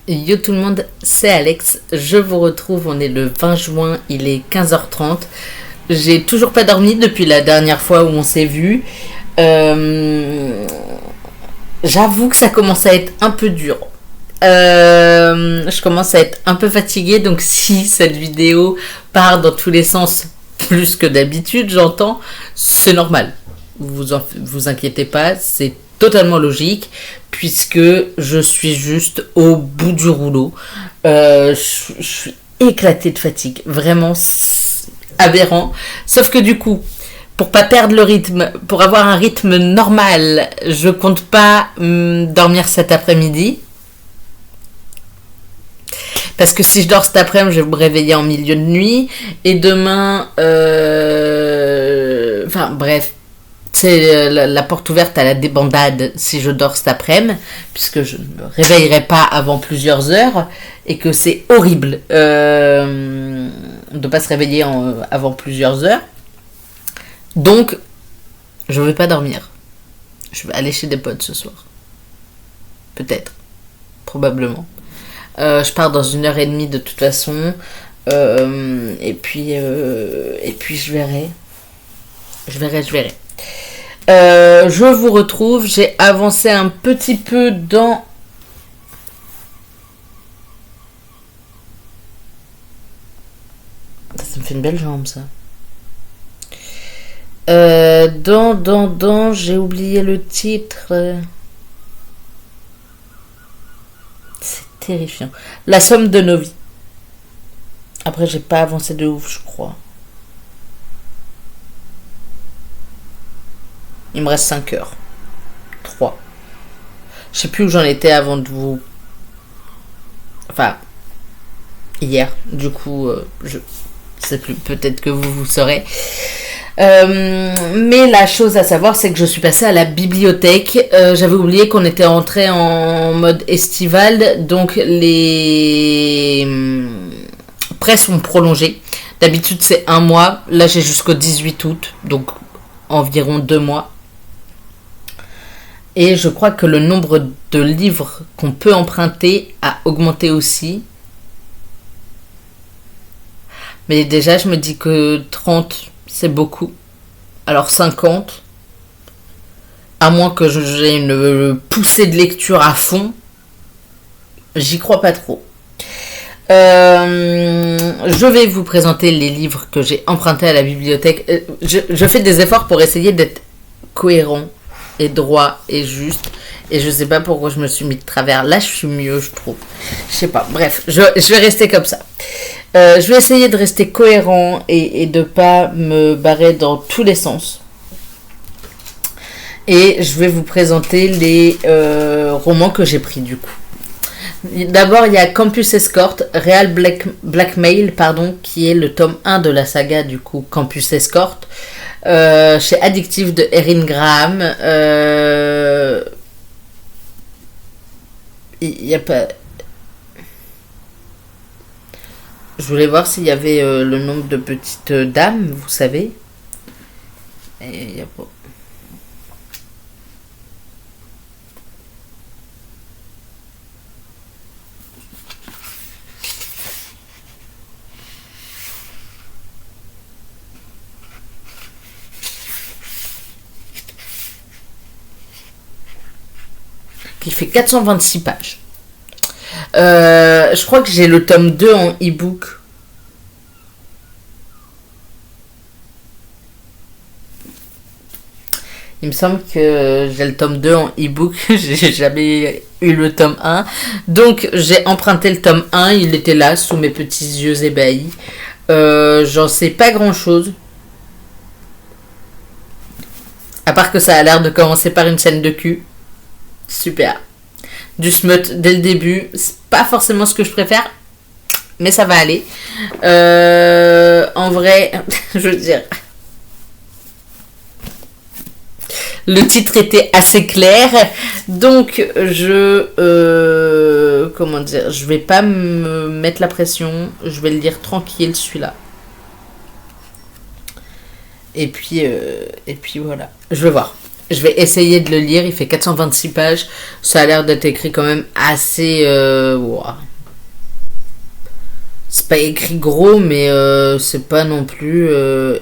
Yo tout le monde, c'est Alex, je vous retrouve, on est le 20 juin, il est 15h30. J'ai toujours pas dormi depuis la dernière fois où on s'est vu. J'avoue que ça commence à être un peu dur. Je commence à être un peu fatiguée, donc si cette vidéo part dans tous les sens plus que d'habitude, j'entends, c'est normal. Vous inquiétez pas, c'est totalement logique puisque je suis juste au bout du rouleau. Je suis éclatée de fatigue, vraiment aberrant. Sauf que du coup, pour pas perdre le rythme, pour avoir un rythme normal, je compte pas dormir cet après-midi. Parce que si je dors cet après-midi, je vais me réveiller en milieu de nuit. Et demain, enfin bref, c'est la porte ouverte à la débandade si je dors cet après-midi, puisque je ne me réveillerai pas avant plusieurs heures et que c'est horrible de ne pas se réveiller avant plusieurs heures. Donc, je ne vais pas dormir. Je vais aller chez des potes ce soir. Peut-être. Probablement. Je pars dans 1h30 de toute façon. Et puis je verrai. Je verrai. Je vous retrouve. J'ai avancé un petit peu dans... Ça me fait une belle jambe, ça. J'ai oublié le titre. C'est terrifiant. La somme de nos vies. Après, j'ai pas avancé de ouf, je crois. Il me reste 5 heures. 3. Je sais plus où j'en étais avant de vous... Enfin, hier. Du coup, je sais plus. Peut-être que vous saurez. Mais la chose à savoir, c'est que je suis passée à la bibliothèque. J'avais oublié qu'on était entré en mode estival. Donc, les prêts sont prolongés. D'habitude, c'est 1 mois. Là, j'ai jusqu'au 18 août. Donc, environ 2 mois. Et je crois que le nombre de livres qu'on peut emprunter a augmenté aussi. Mais déjà, je me dis que 30, c'est beaucoup. Alors 50, à moins que j'ai une poussée de lecture à fond, j'y crois pas trop. Je vais vous présenter les livres que j'ai empruntés à la bibliothèque. Je fais des efforts pour essayer d'être cohérent et droit et juste. Et je sais pas pourquoi je me suis mis de travers. Là, je suis mieux, je trouve. Je sais pas. Bref, je vais rester comme ça. Je vais essayer de rester cohérent et de pas me barrer dans tous les sens. Et je vais vous présenter les romans que j'ai pris du coup. D'abord, il y a Campus Escort, Real Blackmail, qui est le tome 1 de la saga du coup Campus Escort. Chez Addictive de Erin Graham. Il n'y a pas... Je voulais voir s'il y avait le nombre de petites dames, vous savez. Et il n'y a pas... Qui fait 426 pages. Je crois que j'ai le tome 2 en e-book. Il me semble que j'ai le tome 2 en e-book. J'ai jamais eu le tome 1. Donc j'ai emprunté le tome 1. Il était là sous mes petits yeux ébahis. J'en sais pas grand chose. À part que ça a l'air de commencer par une scène de cul. Super. Du smut dès le début. C'est pas forcément ce que je préfère. Mais ça va aller. En vrai, je veux dire... Le titre était assez clair. Donc, je vais pas me mettre la pression. Je vais le lire tranquille, celui-là. Et puis voilà. Je vais voir. Je vais essayer de le lire. Il fait 426 pages. Ça a l'air d'être écrit quand même assez... ouah. C'est pas écrit gros, mais c'est pas non plus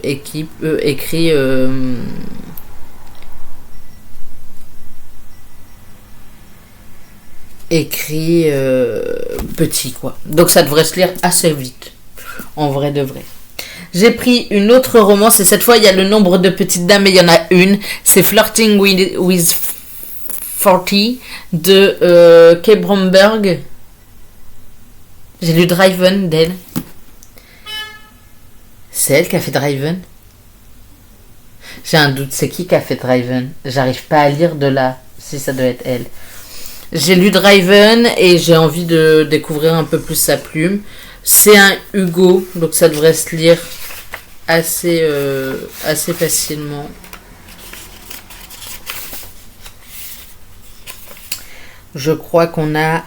écrit... écrit petit, quoi. Donc ça devrait se lire assez vite. En vrai de vrai. J'ai pris une autre romance et cette fois il y a le nombre de petites dames et il y en a une. C'est Flirting with 40 de Kay Bromberg. J'ai lu Driven d'elle. C'est elle qui a fait Driven. J'ai un doute, c'est qui a fait Driven? J'arrive pas à lire de là, si ça doit être elle. J'ai lu Driven et j'ai envie de découvrir un peu plus sa plume. C'est un Hugo, donc ça devrait se lire assez facilement. Je crois qu'on a...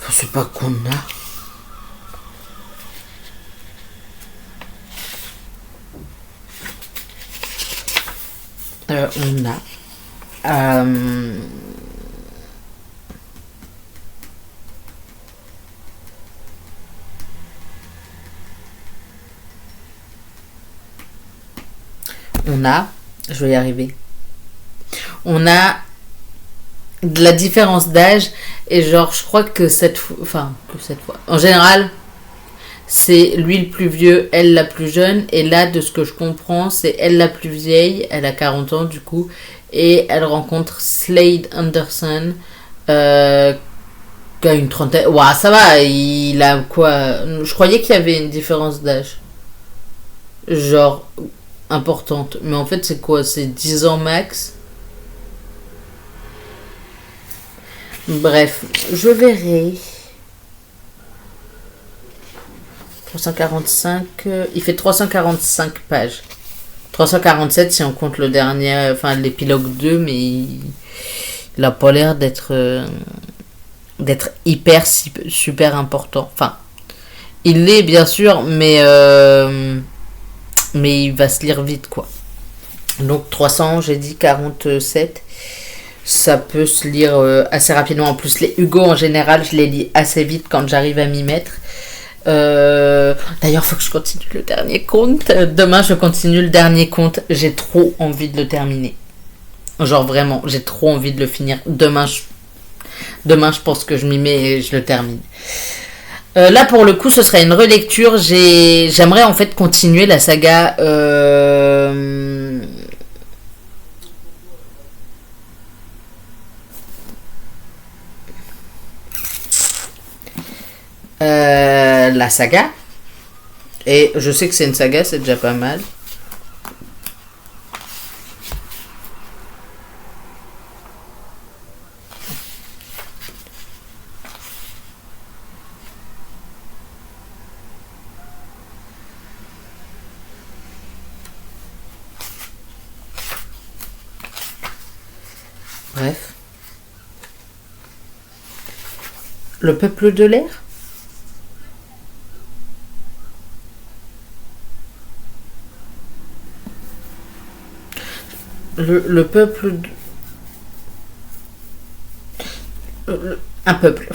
c'est pas qu'on a... on a... je vais y arriver. On a de la différence d'âge et genre je crois que cette fois, en général c'est lui le plus vieux, elle la plus jeune et là de ce que je comprends c'est elle la plus vieille, elle a 40 ans du coup et elle rencontre Slade Anderson qui a une trentaine. Ouah, ça va, il a quoi? Je croyais qu'il y avait une différence d'âge genre importante. Mais en fait, c'est quoi? C'est 10 ans max. Bref, je verrai. 345. Il fait 345 pages. 347 si on compte le dernier, enfin l'épilogue 2, mais il a pas l'air d'être hyper super important. Enfin, il l'est bien sûr, mais il va se lire vite quoi. Donc 300, j'ai dit 47, ça peut se lire assez rapidement. En plus les Hugo en général je les lis assez vite quand j'arrive à m'y mettre. D'ailleurs faut que je continue le dernier conte. Demain je continue le dernier conte. J'ai trop envie de le terminer. Genre vraiment j'ai trop envie de le finir. Demain je pense que je m'y mets et je le termine. Là pour le coup ce serait une relecture. J'aimerais en fait continuer la saga la saga et je sais que c'est une saga, c'est déjà pas mal. Bref, le peuple de l'air. Le peuple... un peuple.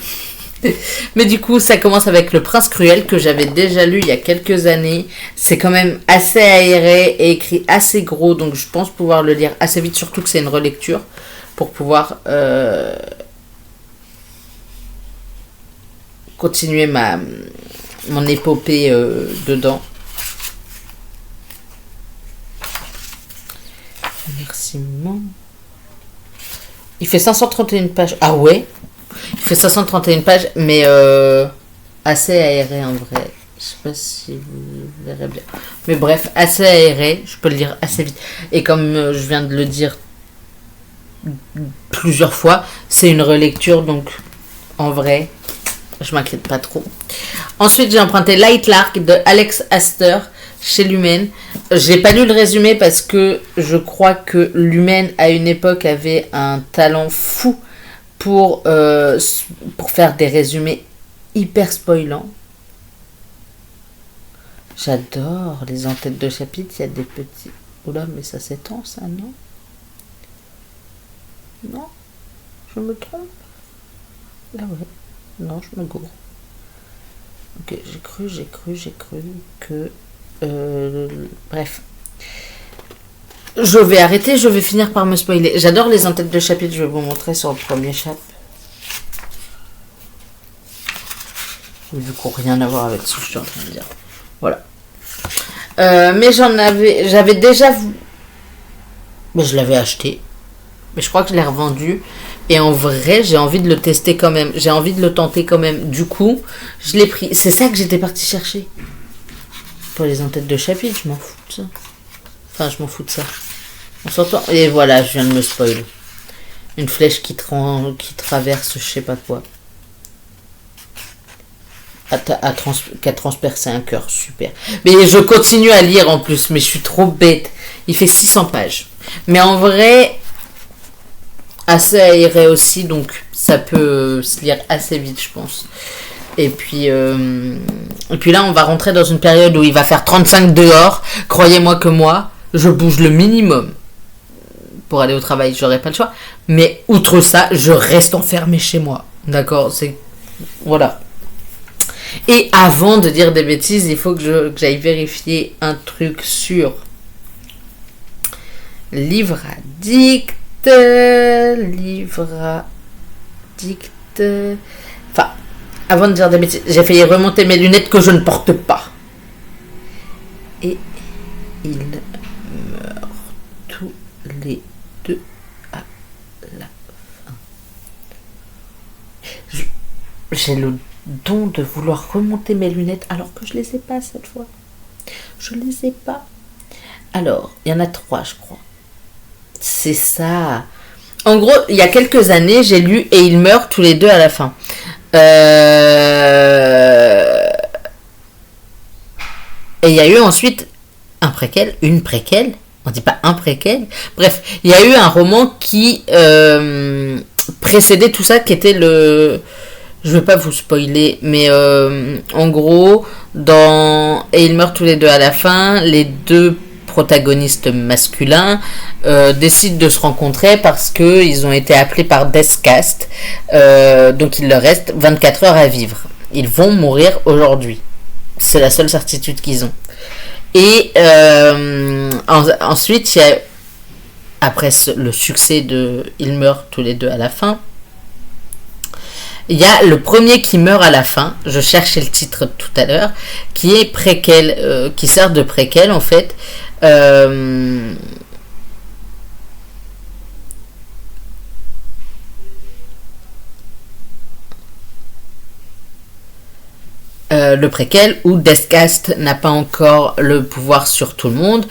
Mais du coup, ça commence avec Le Prince Cruel, que j'avais déjà lu il y a quelques années. C'est quand même assez aéré et écrit assez gros, donc je pense pouvoir le lire assez vite, surtout que c'est une relecture, pour pouvoir continuer mon épopée dedans. Merci, maman. Il fait 531 pages. Ah ouais? Il fait 531 pages, mais assez aéré en vrai. Je sais pas si vous verrez bien. Mais bref, assez aéré. Je peux le lire assez vite. Et comme je viens de le dire plusieurs fois, c'est une relecture, donc en vrai, je m'inquiète pas trop. Ensuite, j'ai emprunté Light Lark de Alex Astor chez Lumen. J'ai pas lu le résumé parce que je crois que Lumen à une époque avait un talent fou pour faire des résumés hyper spoilants. J'adore les en-têtes de chapitre, il y a des petits... Oula, mais ça s'étend, ça, non? Non? Je me trompe? Ah ouais. Non, je me gourre. Ok, j'ai cru que... bref. Je vais arrêter, je vais finir par me spoiler. J'adore les en-têtes de chapitre, je vais vous montrer sur le premier chapitre. Du coup, rien à voir avec ce que je suis en train de dire. Voilà. Mais j'avais déjà... Mais je l'avais acheté. Mais je crois que je l'ai revendu. Et en vrai, j'ai envie de le tester quand même. J'ai envie de le tenter quand même. Du coup, je l'ai pris. C'est ça que j'étais partie chercher. Pour les en-têtes de chapitre, je m'en fous de ça. Enfin, je m'en fous de ça. On s'entend. Et voilà, je viens de me spoil. Une flèche qui traverse je sais pas quoi. Qui a transpercé un cœur, super. Mais je continue à lire en plus, mais je suis trop bête. Il fait 600 pages. Mais en vrai, assez aéré aussi, donc ça peut se lire assez vite, je pense. Et puis là, on va rentrer dans une période où il va faire 35 dehors. Croyez-moi que moi, je bouge le minimum. Pour aller au travail, j'aurai pas le choix. Mais outre ça, je reste enfermé chez moi. D'accord? C'est... Voilà. Et avant de dire des bêtises, il faut que j'aille vérifier un truc sur Livre Addict. Enfin, avant de dire des bêtises, j'ai failli remonter mes lunettes que je ne porte pas. Et ils meurent tous les deux à la fin. J'ai le don de vouloir remonter mes lunettes alors que je les ai pas cette fois. Je les ai pas. Alors, il y en a 3, je crois. C'est ça. En gros, il y a quelques années, j'ai lu et ils meurent tous les deux à la fin. Et il y a eu ensuite un préquel, une préquelle. On dit pas un préquel. Bref, il y a eu un roman qui précédait tout ça, qui était le... Je ne vais pas vous spoiler, mais en gros, et ils meurent tous les deux à la fin, les deux protagonistes masculins décident de se rencontrer parce qu'ils ont été appelés par Deathcast, donc il leur reste 24 heures à vivre. Ils vont mourir aujourd'hui. C'est la seule certitude qu'ils ont. Et ensuite, après le succès de Ils meurent tous les deux à la fin, il y a le premier qui meurt à la fin, je cherchais le titre tout à l'heure, qui est préquel, qui sert de préquel en fait. Le préquel où Deathcast n'a pas encore le pouvoir sur tout le monde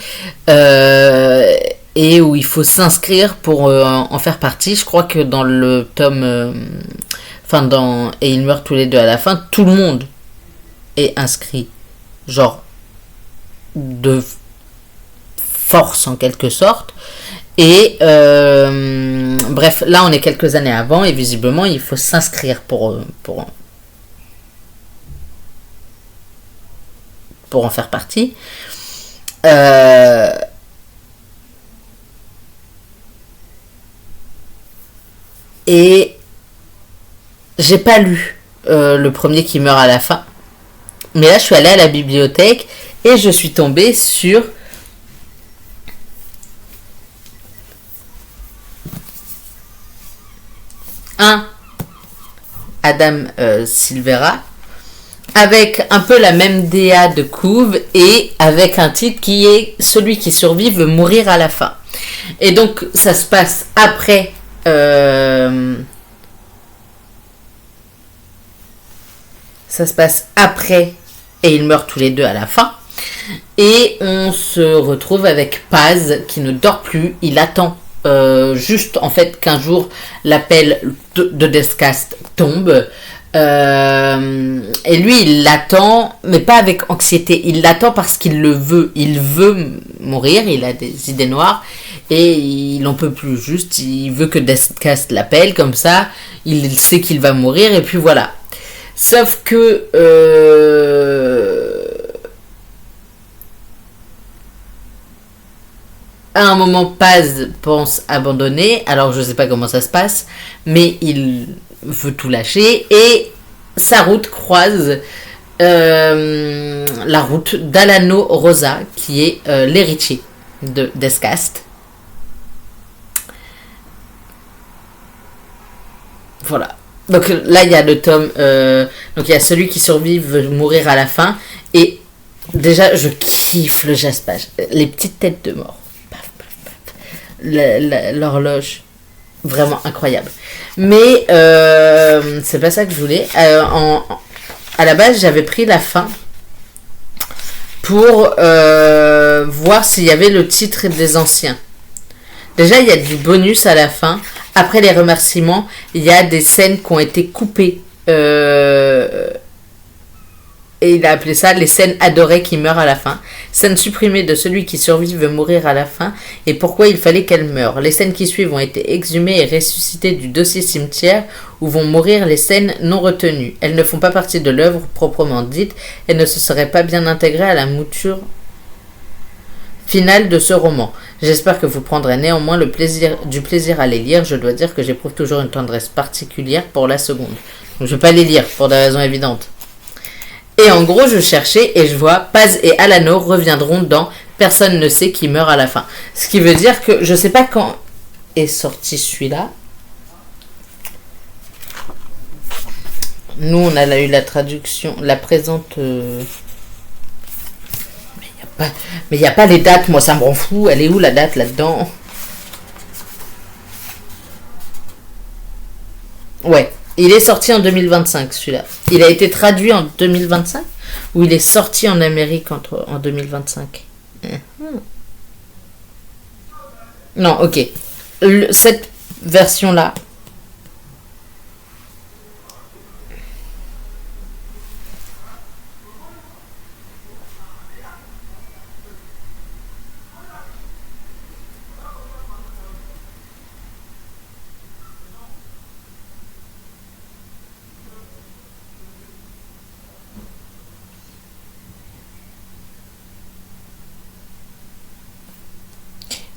et où il faut s'inscrire pour en faire partie. Je crois que dans le tome... et ils meurent tous les deux à la fin, tout le monde est inscrit, genre de force en quelque sorte. Et bref, là on est quelques années avant et visiblement il faut s'inscrire pour en faire partie. Et j'ai pas lu le premier qui meurt à la fin. Mais là, je suis allée à la bibliothèque et je suis tombée sur un Adam Silvera avec un peu la même DA de couve et avec un titre qui est Celui qui survit veut mourir à la fin. Et donc, ça se passe après... Ça se passe après et ils meurent tous les deux à la fin. Et on se retrouve avec Paz qui ne dort plus. Il attend juste en fait qu'un jour l'appel de Deathcast tombe. Et lui il l'attend, mais pas avec anxiété. Il l'attend parce qu'il le veut. Il veut mourir, il a des idées noires. Et il n'en peut plus, juste il veut que Deathcast l'appelle comme ça. Il sait qu'il va mourir et puis voilà. Sauf que À un moment, Paz pense abandonner. Alors, je sais pas comment ça se passe, mais il veut tout lâcher. Et sa route croise la route d'Alano Rosa, qui est l'héritier d'Escast. Voilà. Donc là, il y a le tome. Donc il y a celui qui survit veut mourir à la fin. Et déjà, je kiffe le jaspage. Les petites têtes de mort. Paf, paf, paf. L'horloge. Vraiment incroyable. Mais c'est pas ça que je voulais. À la base, j'avais pris la fin pour voir s'il y avait le titre des anciens. Déjà, il y a du bonus à la fin. Après les remerciements, il y a des scènes qui ont été coupées. Et il a appelé ça les scènes adorées qui meurent à la fin. Scène supprimée de celui qui survit veut mourir à la fin et pourquoi il fallait qu'elle meure. Les scènes qui suivent ont été exhumées et ressuscitées du dossier cimetière où vont mourir les scènes non retenues. Elles ne font pas partie de l'œuvre proprement dite et ne se seraient pas bien intégrées à la mouture finale de ce roman. J'espère que vous prendrez néanmoins du plaisir à les lire. Je dois dire que j'éprouve toujours une tendresse particulière pour la seconde. Donc, je ne vais pas les lire pour des raisons évidentes. Et en gros, je cherchais et je vois Paz et Alano reviendront dans Personne ne sait qui meurt à la fin. Ce qui veut dire que je sais pas quand est sorti celui-là. Nous, on a eu la traduction, la présente. Mais il n'y a pas les dates, moi ça me rend fou. Elle est où la date là-dedans? Ouais. Il est sorti en 2025, celui-là. Il a été traduit en 2025 ou il est sorti en Amérique en 2025? Non, ok. Cette version-là.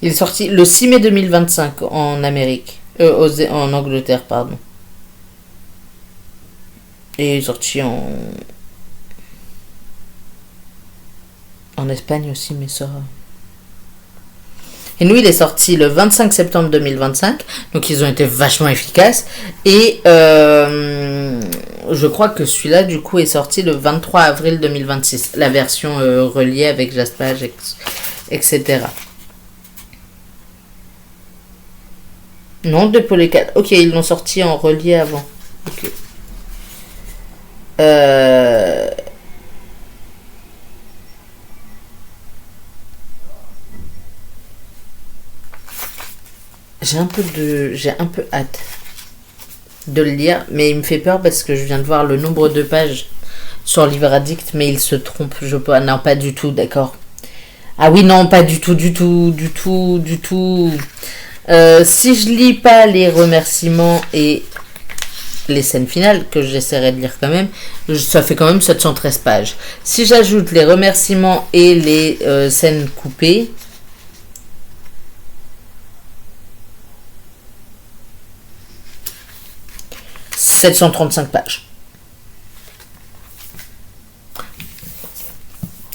Il est sorti le 6 mai 2025 en Amérique. En Angleterre, pardon. Et il est sorti en Espagne aussi, mais ça. Et nous, il est sorti le 25 septembre 2025. Donc, ils ont été vachement efficaces. Et je crois que celui-là, du coup, est sorti le 23 avril 2026. La version reliée avec Jaspage, etc. Non, de Polycat. Ok, ils l'ont sorti en relié avant. Ok. J'ai un peu hâte de le lire, mais il me fait peur parce que je viens de voir le nombre de pages sur Livre Addict, mais il se trompe. Non, pas du tout, d'accord. Ah oui, non, pas du tout, du tout, du tout, du tout. Si je lis pas les remerciements et les scènes finales, que j'essaierai de lire quand même, ça fait quand même 713 pages. Si j'ajoute les remerciements et les scènes coupées, « 735 pages.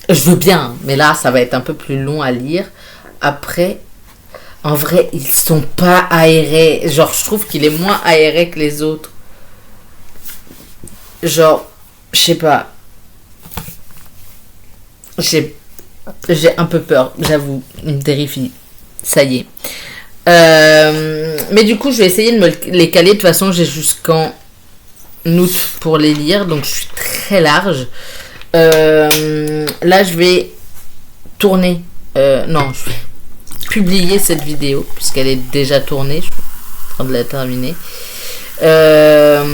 Je veux bien, mais là, ça va être un peu plus long à lire. Après, en vrai, ils sont pas aérés. Genre, je trouve qu'il est moins aéré que les autres. Genre, je sais pas. J'ai un peu peur, j'avoue. Il me terrifie. Ça y est. Mais du coup, je vais essayer de me les caler. De toute façon, j'ai jusqu'en août pour les lire. Donc, je suis très large. Là, je vais tourner. Non, je vais publier cette vidéo puisqu'elle est déjà tournée. Je suis en train de la terminer. Je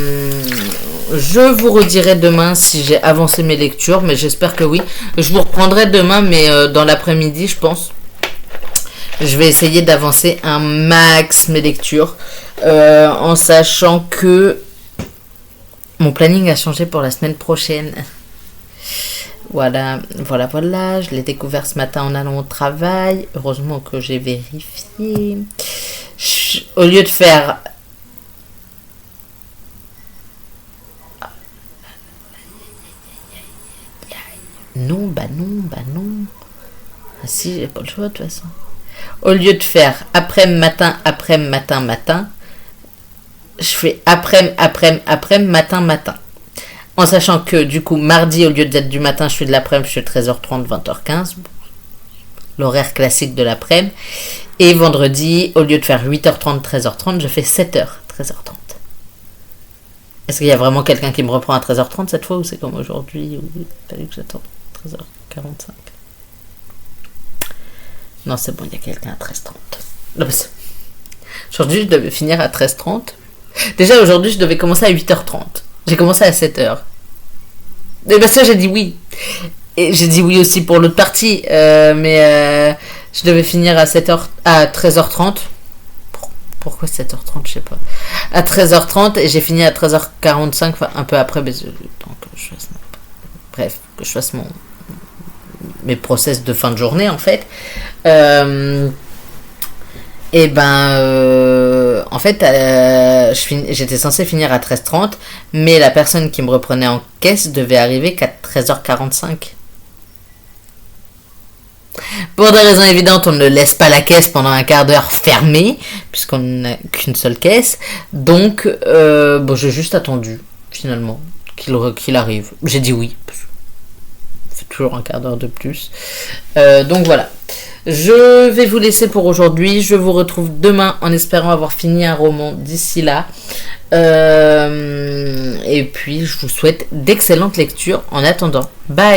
vous redirai demain si j'ai avancé mes lectures, mais j'espère que oui. Je vous reprendrai demain, mais dans l'après-midi, je pense. Je vais essayer d'avancer un max mes lectures, en sachant que mon planning a changé pour la semaine prochaine. Voilà, voilà, voilà. Je l'ai découvert ce matin en allant au travail. Heureusement que j'ai vérifié. Au lieu de faire... Non, bah non, bah non. Ah si, j'ai pas le choix de toute façon. Au lieu de faire après-matin, après-matin, matin, je fais après-matin, matin. En sachant que du coup, mardi, au lieu d'être du matin, je fais de l'après-midi, je fais 13h30, 20h15. L'horaire classique de l'après-midi. Et vendredi, au lieu de faire 8h30, 13h30, je fais 7h, 13h30. Est-ce qu'il y a vraiment quelqu'un qui me reprend à 13h30 cette fois ou c'est comme aujourd'hui où il fallait que j'attende 13h45? Non, c'est bon, il y a quelqu'un à 13h30. Aujourd'hui, je devais finir à 13h30. Déjà, aujourd'hui, je devais commencer à 8h30. J'ai commencé à 7h. Et bien ça, j'ai dit oui. Et j'ai dit oui aussi pour l'autre partie. Mais je devais finir à 13h30. Pourquoi 7h30, je sais pas. À 13h30 et j'ai fini à 13h45, enfin un peu après. Mais bref, que je fasse mes process de fin de journée en fait. Et en fait, j'étais censé finir à 13h30, mais la personne qui me reprenait en caisse devait arriver qu'à 13h45. Pour des raisons évidentes, on ne laisse pas la caisse pendant un quart d'heure fermée, puisqu'on n'a qu'une seule caisse. Donc, j'ai juste attendu, finalement, qu'il arrive. J'ai dit oui. C'est toujours un quart d'heure de plus. Donc voilà. Je vais vous laisser pour aujourd'hui. Je vous retrouve demain en espérant avoir fini un roman d'ici là. Et puis, je vous souhaite d'excellentes lectures en attendant. Bye!